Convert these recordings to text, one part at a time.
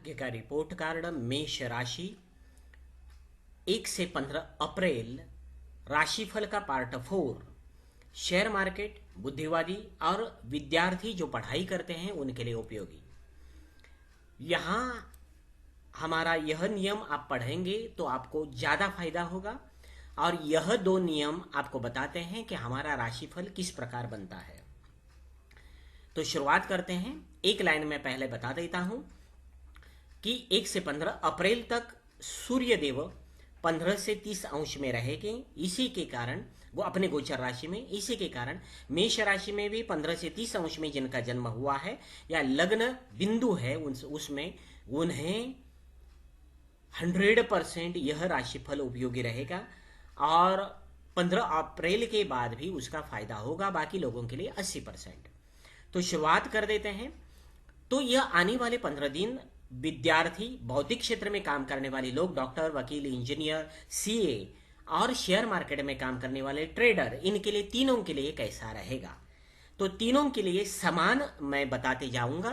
भाग्य का report card. मेष राशि 1 से 15 अप्रैल। राशिफल का पार्ट 4। शेयर मार्केट बुद्धिवादी और विद्यार्थी जो पढ़ाई करते हैं उनके लिए उपयोगी। यहाँ हमारा यह नियम आप पढ़ेंगे तो आपको ज़्यादा फायदा होगा, और यह दो नियम आपको बताते हैं कि हमारा राशिफल किस प्रकार बनता है। तो शुरुआत करते हैं। एक लाइन में पहले बता देता हूं कि 1 से 15 अप्रैल तक सूर्य देव 15 से 30 अंश में रहेंगे। इसी के कारण वो अपने गोचर राशि में, इसी के कारण मेष राशि में भी 15 से 30 अंश में जिनका जन्म हुआ है या लग्न बिंदु है उसमें उन्हें 100% यह राशिफल उपयोगी रहेगा, और 15 अप्रैल के बाद भी उसका फायदा होगा। बाकी लोगों के लिए 80%। तो शुरुआत कर देते हैं। तो यह आने वाले 15 दिन विद्यार्थी, भौतिक क्षेत्र में काम करने वाले लोग, डॉक्टर, वकील, इंजीनियर, सीए और शेयर मार्केट में काम करने वाले ट्रेडर, इनके लिए तीनों के लिए कैसा रहेगा, तो तीनों के लिए समान मैं बताते जाऊंगा।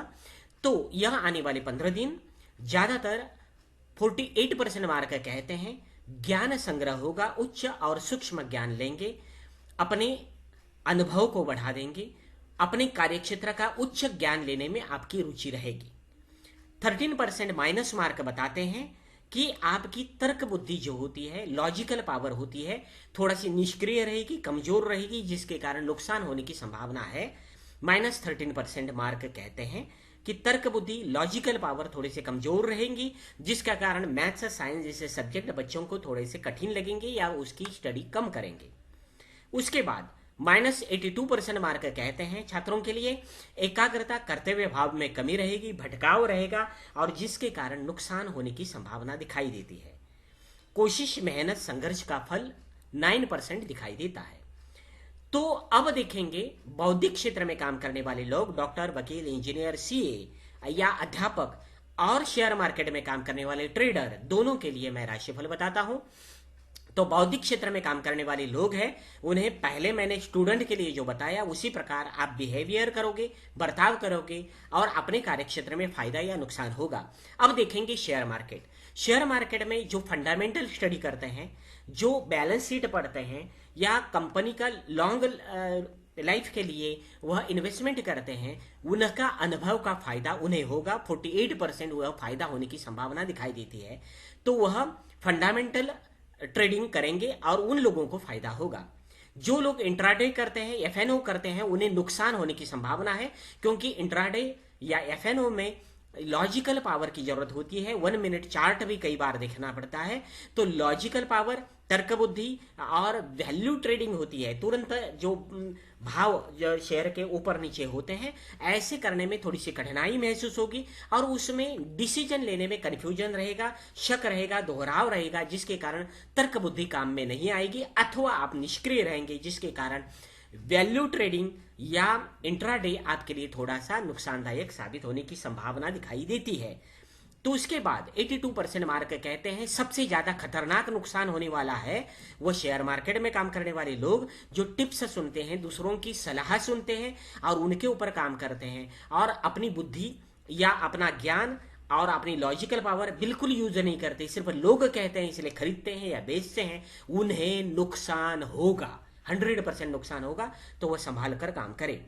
तो यह आने वाले 15 दिन ज़्यादातर 48% मार्क कहते हैं ज्ञान संग्रह होगा। उच्च और सूक्ष्म ज्ञान लेंगे, अपने अनुभव को बढ़ा देंगे, अपने कार्यक्षेत्र का उच्च ज्ञान लेने में आपकी रुचि रहेगी। 13% माइनस मार्क बताते हैं कि आपकी तर्क बुद्धि जो होती है, लॉजिकल पावर होती है, थोड़ा सी निष्क्रिय रहेगी, कमजोर रहेगी, जिसके कारण नुकसान होने की संभावना है। -13% मार्क कहते हैं कि तर्क बुद्धि, लॉजिकल पावर थोड़े से कमजोर रहेंगी, जिसका कारण मैथ्स, साइंस जैसे सब्जेक्ट बच्चों को थोड़े से कठिन लगेंगे या उसकी स्टडी कम करेंगे। उसके बाद -82% मार्क कहते हैं छात्रों के लिए एकाग्रता, कर्तव्य भाव में कमी रहेगी, भटकाव रहेगा, और जिसके कारण नुकसान होने की संभावना दिखाई देती है। कोशिश, मेहनत, संघर्ष का फल 9% दिखाई देता है। तो अब देखेंगे बौद्धिक क्षेत्र में काम करने वाले लोग, डॉक्टर, वकील, इंजीनियर, सीए या अध्यापक और शेयर मार्केट में काम करने वाले ट्रेडर, दोनों के लिए मैं राशिफल बताता हूं। तो बौद्धिक क्षेत्र में काम करने वाले लोग हैं, उन्हें पहले मैंने स्टूडेंट के लिए जो बताया उसी प्रकार आप बिहेवियर करोगे, बर्ताव करोगे, और अपने कार्यक्षेत्र में फायदा या नुकसान होगा। अब देखेंगे शेयर मार्केट। शेयर मार्केट में जो फंडामेंटल स्टडी करते हैं, जो बैलेंस शीट पढ़ते हैं, या कंपनी का लॉन्ग लाइफ के लिए वह इन्वेस्टमेंट करते हैं, उनका अनुभव का फायदा उन्हें होगा। 48% वह फायदा होने की संभावना दिखाई देती है। तो वह फंडामेंटल ट्रेडिंग करेंगे और उन लोगों को फायदा होगा। जो लोग इंट्राडे करते हैं, एफएनओ करते हैं, उन्हें नुकसान होने की संभावना है, क्योंकि इंट्राडे या एफएनओ में लॉजिकल पावर की जरूरत होती है। 1 मिनट चार्ट भी कई बार देखना पड़ता है। तो लॉजिकल पावर, तर्क बुद्धि और वैल्यू ट्रेडिंग होती है, तुरंत जो भाव जो शेयर के ऊपर नीचे होते हैं, ऐसे करने में थोड़ी सी कठिनाई महसूस होगी, और उसमें डिसीजन लेने में कन्फ्यूजन रहेगा, शक रहेगा, दोहराव रहेगा, जिसके कारण तर्क बुद्धि काम में नहीं आएगी, अथवा आप निष्क्रिय रहेंगे, जिसके कारण वैल्यू ट्रेडिंग या इंट्राडे आपके लिए थोड़ा सा नुकसानदायक साबित होने की संभावना दिखाई देती है। तो उसके बाद 82% मार्क कहते हैं सबसे ज्यादा खतरनाक नुकसान होने वाला है वो शेयर मार्केट में काम करने वाले लोग, जो टिप्स सुनते हैं, दूसरों की सलाह सुनते हैं और उनके ऊपर काम करते हैं, और अपनी बुद्धि या अपना ज्ञान और अपनी लॉजिकल पावर बिल्कुल यूज नहीं करते, सिर्फ लोग कहते हैं इसलिए खरीदते हैं या बेचते हैं, उन्हें नुकसान होगा, 100% नुकसान होगा। तो वह संभाल कर काम करें।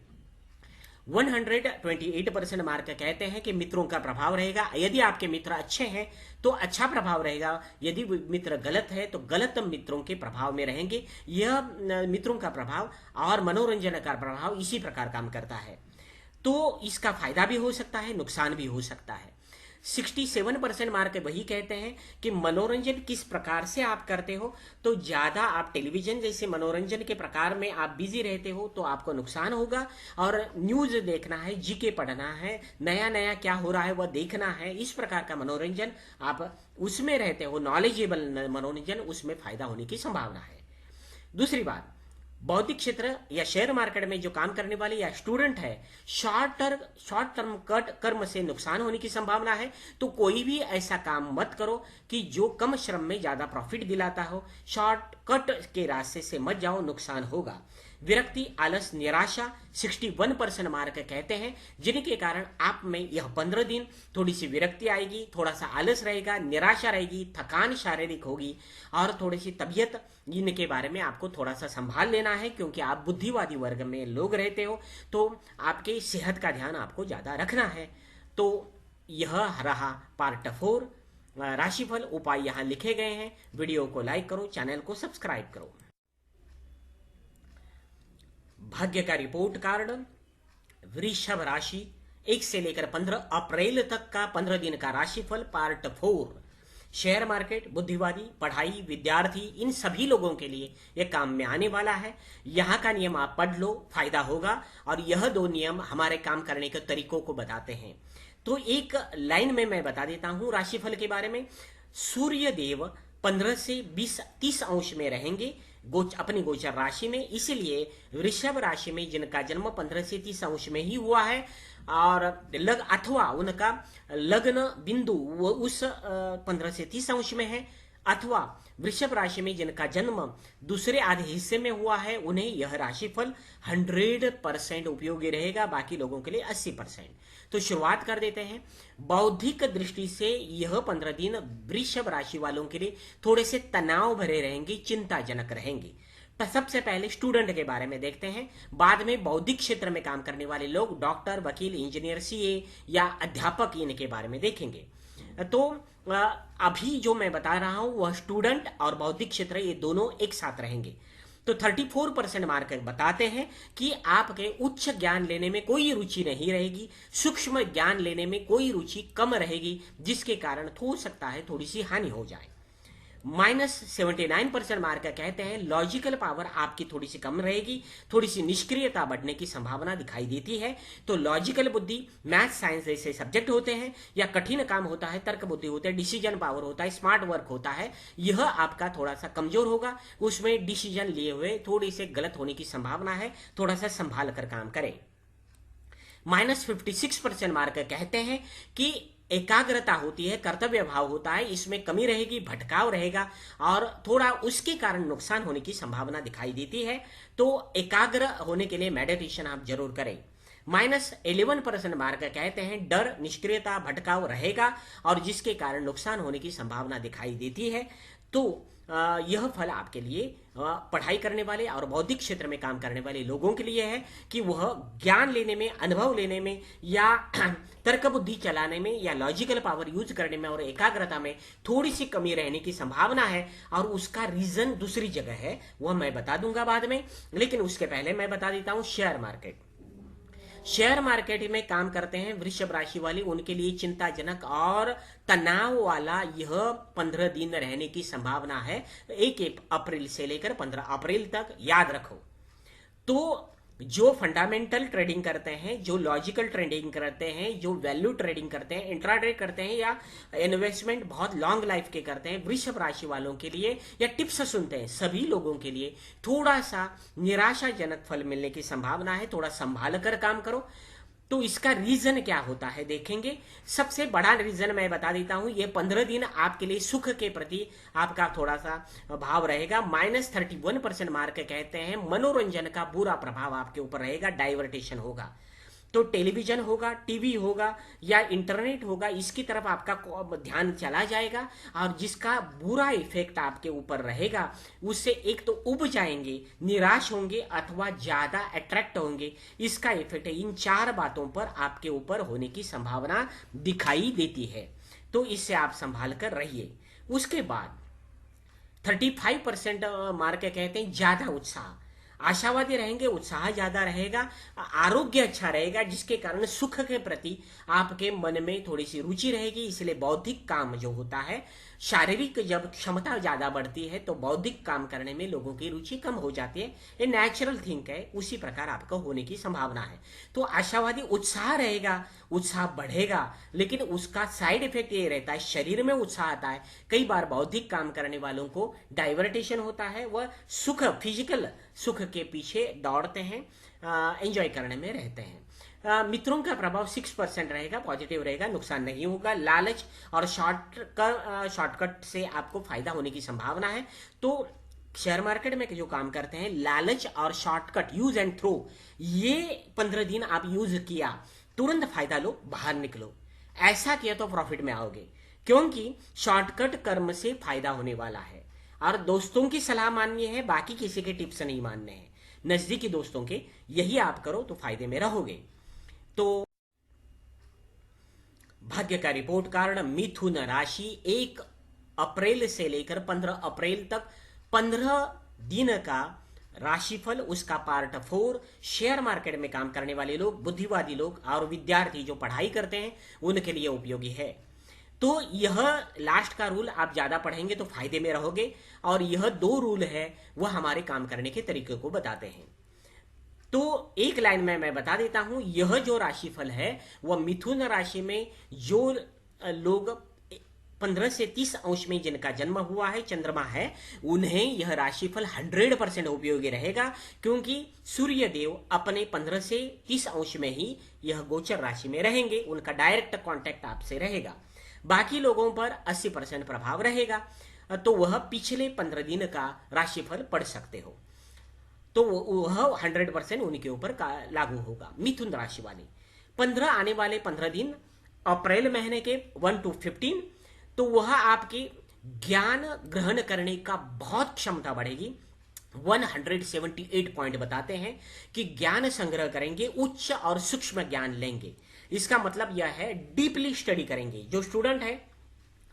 128% मार्क कहते हैं कि मित्रों का प्रभाव रहेगा। यदि आपके मित्र अच्छे हैं तो अच्छा प्रभाव रहेगा, यदि मित्र गलत है तो गलत मित्रों के प्रभाव में रहेंगे। यह मित्रों का प्रभाव और मनोरंजन का प्रभाव इसी प्रकार काम करता है। तो इसका फायदा भी हो सकता है, नुकसान भी हो सकता है। 67% मार्क वही कहते हैं कि मनोरंजन किस प्रकार से आप करते हो। तो ज़्यादा आप टेलीविजन जैसे मनोरंजन के प्रकार में आप बिजी रहते हो तो आपको नुकसान होगा, और न्यूज़ देखना है, जीके पढ़ना है, नया नया क्या हो रहा है वह देखना है, इस प्रकार का मनोरंजन आप उसमें रहते हो, नॉलेजेबल मनोरंजन, उसमें फायदा होने की संभावना है। दूसरी बात, बौद्धिक क्षेत्र या शेयर मार्केट में जो काम करने वाले या स्टूडेंट है, शॉर्ट टर्म कट कर्म से नुकसान होने की संभावना है। तो कोई भी ऐसा काम मत करो कि जो कम श्रम में ज्यादा प्रॉफिट दिलाता हो। शॉर्ट कट के रास्ते से मत जाओ, नुकसान होगा। विरक्ति, आलस, निराशा 61% मार्क कहते हैं, जिनके कारण आप में यह 15 दिन थोड़ी सी विरक्ति आएगी, थोड़ा सा आलस रहेगा, निराशा रहेगी, थकान शारीरिक होगी और थोड़ी सी तबीयत, इनके बारे में आपको थोड़ा सा संभाल लेना है, क्योंकि आप बुद्धिवादी वर्ग में लोग रहते हो, तो आपके सेहत का ध्यान आपको ज्यादा रखना है। तो यह रहा पार्ट 4। राशिफल उपाय यहां लिखे गए हैं। वीडियो को लाइक करो, चैनल को सब्सक्राइब करो। भाग्य का रिपोर्ट कार्ड, वृषभ राशि 1 से लेकर 15 अप्रैल तक का 15 दिन का राशिफल पार्ट 4। शेयर मार्केट, बुद्धिवादी, पढ़ाई, विद्यार्थी, इन सभी लोगों के लिए यह काम में आने वाला है। यहाँ का नियम आप पढ़ लो, फायदा होगा। और यह 2 नियम हमारे काम करने के तरीकों को बताते हैं। तो एक लाइन में मैं बता देता हूं राशिफल के बारे में। सूर्य देव 15 से 30 अंश में रहेंगे अपनी गोचर राशि में, इसलिए वृषभ राशि में जिनका जन्म 15 से 30 अंश में ही हुआ है और अथवा उनका लग्न बिंदु वो उस 15 से 30 अंश में है, अथवा वृषभ राशि में जिनका जन्म दूसरे आधे हिस्से में हुआ है, उन्हें यह राशिफल 100% उपयोगी रहेगा, बाकी लोगों के लिए 80%। तो शुरुआत कर देते हैं। बौद्धिक दृष्टि से यह 15 दिन वृषभ राशि वालों के लिए थोड़े से तनाव भरे रहेंगे, चिंताजनक रहेंगे। तो सबसे पहले स्टूडेंट के बारे में देखते हैं, बाद में बौद्धिक क्षेत्र में काम करने वाले लोग, डॉक्टर, वकील, इंजीनियर, सीए या अध्यापक, इनके बारे में देखेंगे। तो अभी जो मैं बता रहा हूं वह स्टूडेंट और बौद्धिक क्षेत्र ये दोनों एक साथ रहेंगे। तो 34% मार्क बताते हैं कि आपके उच्च ज्ञान लेने में कोई रुचि नहीं रहेगी, सूक्ष्म ज्ञान लेने में कोई रुचि कम रहेगी, जिसके कारण हो सकता है थोड़ी सी हानि हो जाए। -79% मार्क कहते हैं लॉजिकल पावर आपकी थोड़ी सी कम रहेगी, थोड़ी सी निष्क्रियता बढ़ने की संभावना दिखाई देती है। तो लॉजिकल बुद्धि, मैथ साइंस जैसे सब्जेक्ट होते हैं या कठिन काम होता है, तर्क बुद्धि होता है, डिसीजन पावर होता है, स्मार्ट वर्क होता है, यह आपका थोड़ा सा कमजोर होगा। उसमें डिसीजन लिए हुए थोड़ी से गलत होने की संभावना है, थोड़ा सा संभाल कर काम करें। -56% मार्क कहते हैं कि एकाग्रता होती है, कर्तव्य भाव होता है, इसमें कमी रहेगी, भटकाव रहेगा और थोड़ा उसके कारण नुकसान होने की संभावना दिखाई देती है। तो एकाग्र होने के लिए मेडिटेशन आप जरूर करें। -11% मार्क कहते हैं डर, निष्क्रियता, भटकाव रहेगा और जिसके कारण नुकसान होने की संभावना दिखाई देती है। तो यह फल आपके लिए पढ़ाई करने वाले और बौद्धिक क्षेत्र में काम करने वाले लोगों के लिए है कि वह ज्ञान लेने में, अनुभव लेने में या तर्क बुद्धि चलाने में या लॉजिकल पावर यूज करने में और एकाग्रता में थोड़ी सी कमी रहने की संभावना है। और उसका रीजन दूसरी जगह है, वह मैं बता दूंगा बाद में, लेकिन उसके पहले मैं बता देता हूं शेयर मार्केट। शेयर मार्केट में काम करते हैं वृषभ राशि वाले, उनके लिए चिंताजनक और तनाव वाला यह 15 दिन रहने की संभावना है, 1 अप्रैल से लेकर 15 अप्रैल तक, याद रखो। तो जो फंडामेंटल ट्रेडिंग करते हैं, जो लॉजिकल ट्रेडिंग करते हैं, जो वैल्यू ट्रेडिंग करते हैं, इंट्राडे करते हैं या इन्वेस्टमेंट बहुत लॉन्ग लाइफ के करते हैं, वृषभ राशि वालों के लिए या टिप्स सुनते हैं, सभी लोगों के लिए थोड़ा सा निराशाजनक फल मिलने की संभावना है। थोड़ा संभाल कर काम करो। तो इसका रीजन क्या होता है देखेंगे। सबसे बड़ा रीजन मैं बता देता हूं, ये 15 दिन आपके लिए सुख के प्रति आपका थोड़ा सा भाव रहेगा। -31% मार्क कहते हैं मनोरंजन का बुरा प्रभाव आपके ऊपर रहेगा, डाइवर्टेशन होगा। तो टेलीविजन होगा, टीवी होगा या इंटरनेट होगा, इसकी तरफ आपका ध्यान चला जाएगा और जिसका बुरा इफेक्ट आपके ऊपर रहेगा, उससे एक तो उब जाएंगे, निराश होंगे अथवा ज्यादा अट्रैक्ट होंगे। इसका इफेक्ट इन 4 बातों पर आपके ऊपर होने की संभावना दिखाई देती है। तो इससे आप संभाल कर रहिए। उसके बाद 35% मार्क कहते हैं ज्यादा उत्साह, आशावादी रहेंगे, उत्साह ज्यादा रहेगा, आरोग्य अच्छा रहेगा, जिसके कारण सुख के प्रति आपके मन में थोड़ी सी रुचि रहेगी। इसलिए बौद्धिक काम जो होता है, शारीरिक जब क्षमता ज्यादा बढ़ती है तो बौद्धिक काम करने में लोगों की रुचि कम हो जाती है। ये नेचुरल थिंग है, उसी प्रकार आपको होने की संभावना है। तो आशावादी उत्साह रहेगा, उत्साह बढ़ेगा, लेकिन उसका साइड इफेक्ट ये रहता है, शरीर में उत्साह आता है। कई बार बौद्धिक काम करने वालों को डाइवर्टेशन होता है, वह सुख, फिजिकल सुख के पीछे दौड़ते हैं, एंजॉय करने में रहते हैं। मित्रों का प्रभाव 6% रहेगा, पॉजिटिव रहेगा, नुकसान नहीं होगा। लालच और शॉर्टकट से आपको फायदा होने की संभावना है। तो शेयर मार्केट में जो काम करते हैं, लालच और शॉर्टकट, यूज एंड थ्रो, ये 15 दिन आप यूज किया, तुरंत फायदा लो, बाहर निकलो। ऐसा किया तो प्रॉफिट में आओगे, क्योंकि शॉर्टकट कर्म से फायदा होने वाला है। और दोस्तों की सलाह माननी है, बाकी किसी के टिप्स नहीं मानने हैं, नजदीकी दोस्तों के, यही आप करो तो फायदे में रहोगे। तो भाग्य का रिपोर्ट कार्ड, मिथुन राशि 1 अप्रैल से लेकर 15 अप्रैल तक 15 दिन का राशिफल, उसका पार्ट 4। शेयर मार्केट में काम करने वाले लोग, बुद्धिवादी लोग और विद्यार्थी जो पढ़ाई करते हैं उनके लिए उपयोगी है। तो यह लास्ट का रूल आप ज्यादा पढ़ेंगे तो फायदे में रहोगे, और यह 2 रूल है वह हमारे काम करने के तरीके को बताते हैं। तो एक लाइन में मैं बता देता हूं, यह जो राशिफल है वह मिथुन राशि में जो लोग 15 से 30 अंश में जिनका जन्म हुआ है, चंद्रमा है, उन्हें यह राशिफल 100% उपयोगी रहेगा, क्योंकि सूर्य देव अपने 15 से 30 अंश में ही यह गोचर राशि में रहेंगे, उनका डायरेक्ट कांटेक्ट आपसे रहेगा। बाकी लोगों पर 80% प्रभाव रहेगा, तो वह पिछले 15 दिन का राशिफल पढ़ सकते हो, तो वह 100% उनके ऊपर लागू होगा। मिथुन राशि वाले 15 आने वाले 15 दिन अप्रैल महीने के 1 to 15, तो वह आपके ज्ञान ग्रहण करने का बहुत क्षमता बढ़ेगी। 178 पॉइंट बताते हैं कि ज्ञान संग्रह करेंगे, उच्च और सूक्ष्म ज्ञान लेंगे। इसका मतलब यह है डीपली स्टडी करेंगे। जो स्टूडेंट है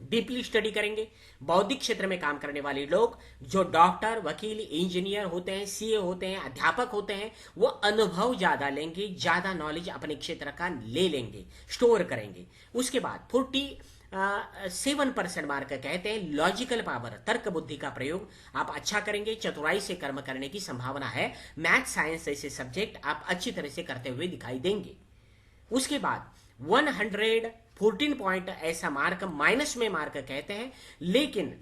डीपली स्टडी करेंगे। बौद्धिक क्षेत्र में काम करने वाले लोग, जो डॉक्टर, वकील, इंजीनियर होते हैं, सीए होते हैं, अध्यापक होते हैं, वो अनुभव ज्यादा लेंगे, ज्यादा नॉलेज अपने क्षेत्र का ले लेंगे, स्टोर करेंगे। उसके बाद 47% मार्क कहते हैं लॉजिकल पावर, तर्क बुद्धि का प्रयोग आप अच्छा करेंगे, चतुराई से कर्म करने की संभावना है। मैथ, साइंस जैसे सब्जेक्ट आप अच्छी तरह से करते हुए दिखाई देंगे। उसके बाद 114 पॉइंट ऐसा मार्क माइनस में मार्क कहते हैं, लेकिन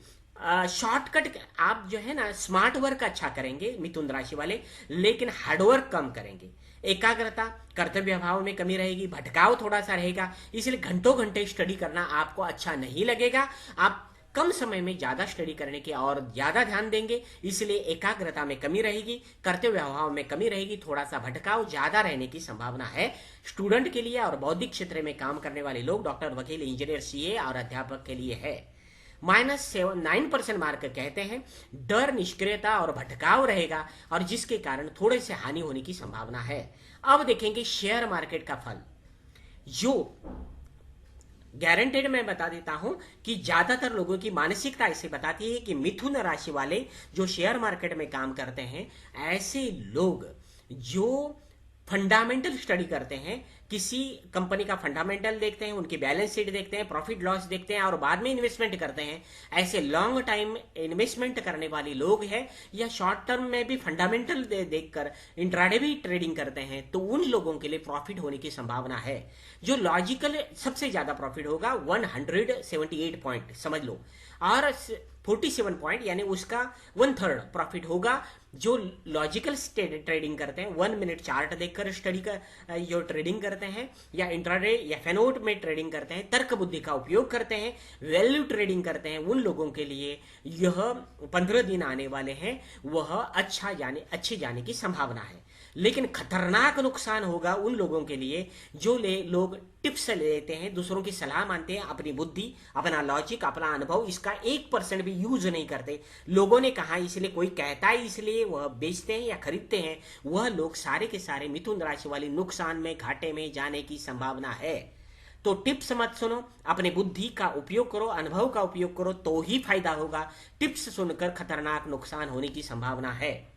शॉर्टकट आप जो है ना स्मार्ट वर्क अच्छा करेंगे मिथुन राशि वाले, लेकिन हार्डवर्क कम करेंगे। एकाग्रता, कर्तव्य भाव में कमी रहेगी, भटकाव थोड़ा सा रहेगा, इसलिए घंटों घंटे स्टडी करना आपको अच्छा नहीं लगेगा। आप कम समय में ज्यादा स्टडी करने की और ज्यादा ध्यान देंगे, इसलिए एकाग्रता में कमी रहेगी, कर्तव्य भाव में कमी रहेगी, थोड़ा सा भटकाव ज्यादा रहने की संभावना है स्टूडेंट के लिए। और बौद्धिक क्षेत्र में काम करने वाले लोग, डॉक्टर, वकील, इंजीनियर, सीए और अध्यापक के लिए है। -9% मार्क कहते हैं डर, निष्क्रियता और भटकाव रहेगा, और जिसके कारण थोड़े से हानि होने की संभावना है। अब देखेंगे शेयर मार्केट का फल। जो गारंटेड मैं बता देता हूं कि ज्यादातर लोगों की मानसिकता ऐसे बताती है कि मिथुन राशि वाले जो शेयर मार्केट में काम करते हैं, ऐसे लोग जो फंडामेंटल स्टडी करते हैं, किसी कंपनी का फंडामेंटल देखते हैं, उनकी बैलेंस शीट देखते हैं, प्रॉफिट लॉस देखते हैं और बाद में इन्वेस्टमेंट करते हैं, ऐसे लॉन्ग टाइम इन्वेस्टमेंट करने वाले लोग हैं, या शॉर्ट टर्म में भी फंडामेंटल देखकर इंट्राडे भी ट्रेडिंग करते हैं, तो उन लोगों के लिए प्रॉफिट होने की संभावना है। जो लॉजिकल सबसे ज्यादा प्रॉफिट होगा 178 पॉइंट समझ लो, और 47 पॉइंट यानी उसका 1/3 प्रॉफिट होगा जो लॉजिकल ट्रेडिंग करते हैं, 1 मिनट चार्ट देखकर स्टडी कर जो ट्रेडिंग करते हैं, या इंट्राडे या फेनोट में ट्रेडिंग करते हैं, तर्क बुद्धि का उपयोग करते हैं, वैल्यू ट्रेडिंग करते हैं, उन लोगों के लिए यह 15 दिन आने वाले हैं, वह अच्छे जाने की संभावना है। लेकिन खतरनाक नुकसान होगा उन लोगों के लिए जो लोग टिप्स लेते हैं, दूसरों की सलाह मानते हैं, अपनी बुद्धि, अपना लॉजिक, अपना अनुभव, इसका 1% भी यूज नहीं करते। लोगों ने कहा इसलिए, कोई कहता है इसलिए वह बेचते हैं या खरीदते हैं, वह लोग सारे के सारे मिथुन राशि वाले नुकसान में, घाटे में जाने की संभावना है। तो टिप्स मत सुनो, अपने बुद्धि का उपयोग करो, अनुभव का उपयोग करो, तो ही फायदा होगा। टिप्स सुनकर खतरनाक नुकसान होने की संभावना है।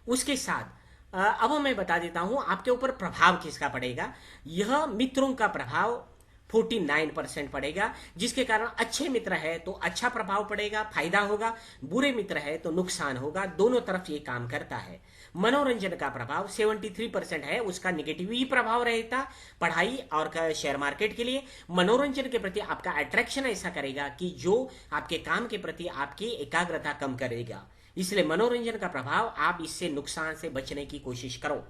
उसके साथ अब मैं बता देता हूं आपके ऊपर प्रभाव किसका पड़ेगा। यह मित्रों का प्रभाव 49% पड़ेगा, जिसके कारण अच्छे मित्र है तो अच्छा प्रभाव पड़ेगा, फायदा होगा, बुरे मित्र है तो नुकसान होगा, दोनों तरफ ये काम करता है। मनोरंजन का प्रभाव 73% है, उसका निगेटिव ही प्रभाव रहता पढ़ाई और शेयर मार्केट के लिए। मनोरंजन के प्रति आपका अट्रैक्शन ऐसा करेगा कि जो आपके काम के प्रति आपकी एकाग्रता कम करेगा, इसलिए मनोरंजन का प्रभाव, आप इससे नुकसान से बचने की कोशिश करो।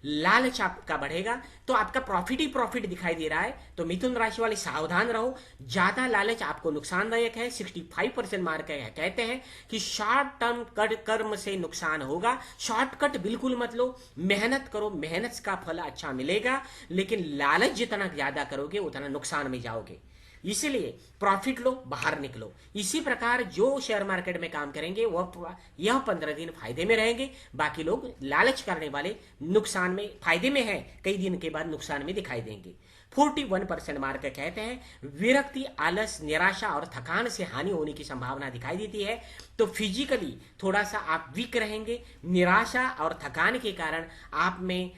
लालच आपका बढ़ेगा तो आपका प्रॉफिट ही प्रॉफिट दिखाई दे रहा है। तो मिथुन राशि वाले सावधान रहो, ज्यादा लालच आपको नुकसानदायक है। 65% मार्क कहते हैं कि शॉर्ट टर्म कर्म से नुकसान होगा। शॉर्टकट बिल्कुल मत लो, मेहनत करो, मेहनत का फल अच्छा मिलेगा, लेकिन लालच जितना ज्यादा करोगे उतना नुकसान में जाओगे। इसीलिए प्रॉफिट लो, बाहर निकलो। इसी प्रकार जो शेयर मार्केट में काम करेंगे वह यह 15 दिन फायदे में रहेंगे, बाकी लोग लालच करने वाले नुकसान में, फायदे में है कई दिन के बाद नुकसान में दिखाई देंगे। 41% मार्क कहते हैं विरक्ति, आलस, निराशा और थकान से हानि होने की संभावना दिखाई देती है। तो फिजिकली थोड़ा सा आप वीक रहेंगे, निराशा और थकान के कारण आप में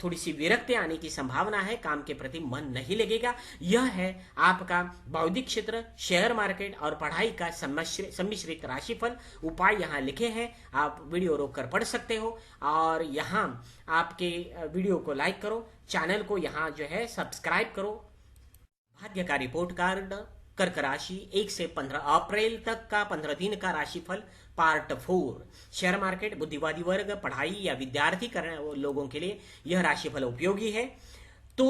थोड़ी सी विरक्ति आने की संभावना है, काम के प्रति मन नहीं लगेगा। यह है आपका बौद्धिक क्षेत्र, शेयर मार्केट और पढ़ाई का सम्मिश्रित राशिफल। उपाय यहाँ लिखे हैं, आप वीडियो रोककर पढ़ सकते हो। और यहाँ आपके वीडियो को लाइक करो, चैनल को यहाँ जो है सब्सक्राइब करो। भाग्य का रिपोर्ट कार्ड, कर्क राशि 1 से 15 अप्रैल तक का 15 दिन का राशिफल पार्ट 4। शेयर मार्केट, बुद्धिवादी वर्ग, पढ़ाई या विद्यार्थी करने लोगों के लिए यह राशिफल उपयोगी है। तो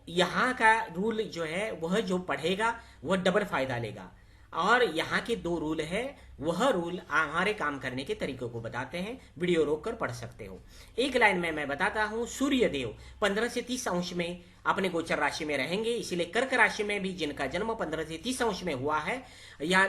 यहाँ का रूल जो है वह जो पढ़ेगा वह डबल फायदा लेगा। और यहाँ के 2 रूल है, वह रूल हमारे काम करने के तरीकों को बताते हैं, वीडियो रोककर पढ़ सकते हो। एक लाइन में मैं बताता हूँ, सूर्य देव 15 से 30 अंश में अपने गोचर राशि में रहेंगे, इसीलिए कर्क राशि में भी जिनका जन्म 15 से 30 अंश में हुआ है या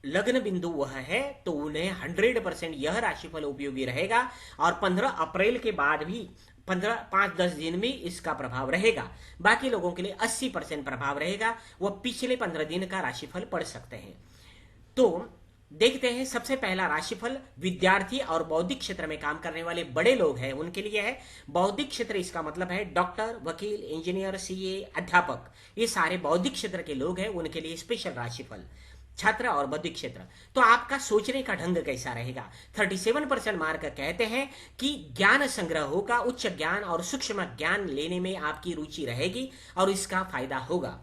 लग्न बिंदु वह है, तो उन्हें 100% यह राशिफल उपयोगी रहेगा। और 15 अप्रैल के बाद भी 5-10 दिन में इसका प्रभाव रहेगा। बाकी लोगों के लिए 80% प्रभाव रहेगा, वह पिछले 15 दिन का राशिफल पढ़ सकते हैं। तो देखते हैं, सबसे पहला राशिफल विद्यार्थी और बौद्धिक क्षेत्र में काम करने वाले बड़े लोग हैं उनके लिए है। बौद्धिक क्षेत्र इसका मतलब है डॉक्टर, वकील, इंजीनियर, सीए, अध्यापक, ये सारे बौद्धिक क्षेत्र के लोग हैं, उनके लिए स्पेशल राशिफल। छात्र और बौद्धिक क्षेत्र, तो आपका सोचने का ढंग कैसा रहेगा? 37% मार्क कहते हैं कि ज्ञान संग्रह होगा, उच्च ज्ञान और सूक्ष्म ज्ञान लेने में आपकी रुचि रहेगी और इसका फायदा होगा।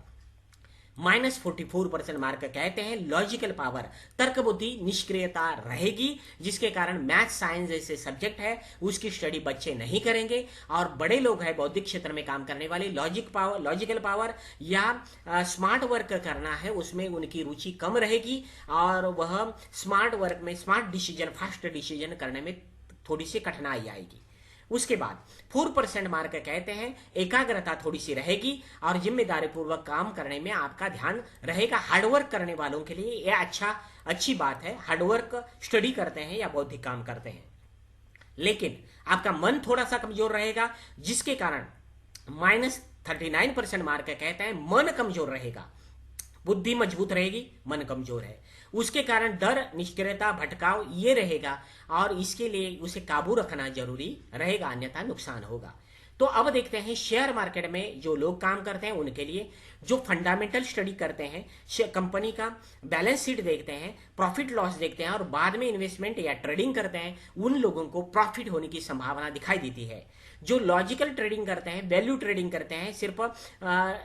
-44% मार्क कहते हैं लॉजिकल पावर, तर्क बुद्धि, निष्क्रियता रहेगी, जिसके कारण मैथ साइंस जैसे सब्जेक्ट है उसकी स्टडी बच्चे नहीं करेंगे। और बड़े लोग हैं बौद्धिक क्षेत्र में काम करने वाले, लॉजिकल पावर या स्मार्ट वर्क करना है उसमें उनकी रुचि कम रहेगी और वह स्मार्ट वर्क में स्मार्ट डिसीजन, फास्ट डिसीजन करने में थोड़ी सी कठिनाई आएगी। उसके बाद 4% मार्क कहते हैं एकाग्रता थोड़ी सी रहेगी और जिम्मेदारी पूर्वक काम करने में आपका ध्यान रहेगा। हार्डवर्क करने वालों के लिए यह अच्छी बात है, हार्डवर्क स्टडी करते हैं या बौद्धिक काम करते हैं। लेकिन आपका मन थोड़ा सा कमजोर रहेगा, जिसके कारण -39% मार्क कहते हैं मन कमजोर रहेगा। बुद्धि मजबूत रहेगी, मन कमजोर है, उसके कारण डर, निष्क्रियता, भटकाव ये रहेगा और इसके लिए उसे काबू रखना जरूरी रहेगा, अन्यथा नुकसान होगा। तो अब देखते हैं शेयर मार्केट में जो लोग काम करते हैं उनके लिए, जो फंडामेंटल स्टडी करते हैं, कंपनी का बैलेंस शीट देखते हैं, प्रॉफिट लॉस देखते हैं और बाद में इन्वेस्टमेंट या ट्रेडिंग करते हैं, उन लोगों को प्रॉफिट होने की संभावना दिखाई देती है। जो लॉजिकल ट्रेडिंग करते हैं, वैल्यू ट्रेडिंग करते हैं, सिर्फ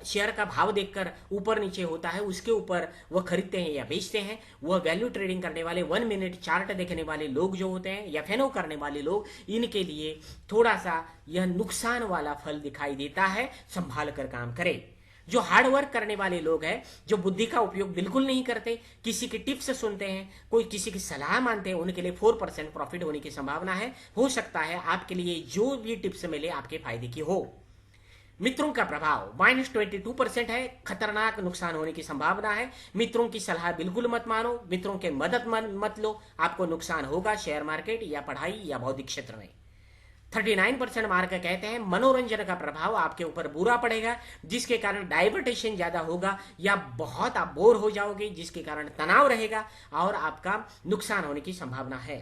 शेयर का भाव देखकर ऊपर नीचे होता है उसके ऊपर वह खरीदते हैं या बेचते हैं, वह वैल्यू ट्रेडिंग करने वाले, 1 मिनट चार्ट देखने वाले लोग जो होते हैं या फेनो करने वाले लोग, इनके लिए थोड़ा सा यह नुकसान वाला फल दिखाई देता है, संभाल कर काम करें। जो हार्ड वर्क करने वाले लोग हैं, जो बुद्धि का उपयोग बिल्कुल नहीं करते, किसी की टिप्स सुनते हैं, कोई किसी की सलाह मानते हैं, उनके लिए 4% प्रॉफिट होने की संभावना है। हो सकता है आपके लिए जो भी टिप्स मिले आपके फायदे की हो। मित्रों का प्रभाव -22% है, खतरनाक नुकसान होने की संभावना है। मित्रों की सलाह बिल्कुल मत मानो, मित्रों के मदद मत लो, आपको नुकसान होगा शेयर मार्केट या पढ़ाई या बौद्धिक क्षेत्र में। 39% मार्क कहते हैं मनोरंजन का प्रभाव आपके ऊपर बुरा पड़ेगा, जिसके कारण डाइवर्टेशन ज्यादा होगा या बहुत आप बोर हो जाओगे, जिसके कारण तनाव रहेगा और आपका नुकसान होने की संभावना है।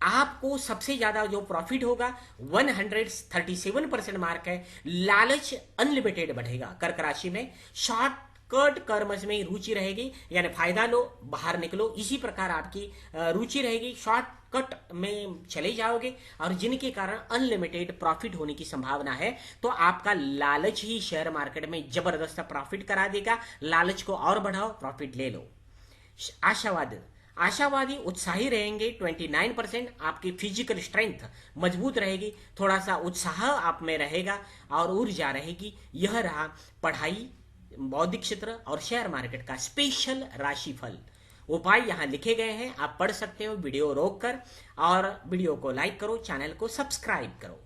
आपको सबसे ज्यादा जो प्रॉफिट होगा 137% मार्क है, लालच अनलिमिटेड बढ़ेगा। कर्क राशि में शॉर्टकट कर्म में रुचि रहेगी, यानी फायदा लो, बाहर निकलो, इसी प्रकार आपकी रुचि रहेगी, शॉर्टकट में चले जाओगे और जिनके कारण अनलिमिटेड प्रॉफिट होने की संभावना है। तो आपका लालच ही शेयर मार्केट में जबरदस्त प्रॉफिट करा देगा, लालच को और बढ़ाओ, प्रॉफिट ले लो। आशावाद, आशावादी उत्साही रहेंगे 29%। आपकी फिजिकल स्ट्रेंथ मजबूत रहेगी, थोड़ा सा उत्साह आप में रहेगा और ऊर्जा रहेगी। यह रहा पढ़ाई, बौद्धिक क्षेत्र और शेयर मार्केट का स्पेशल राशिफल। उपाय यहाँ लिखे गए हैं, आप पढ़ सकते हो वीडियो रोक कर। और वीडियो को लाइक करो, चैनल को सब्सक्राइब करो।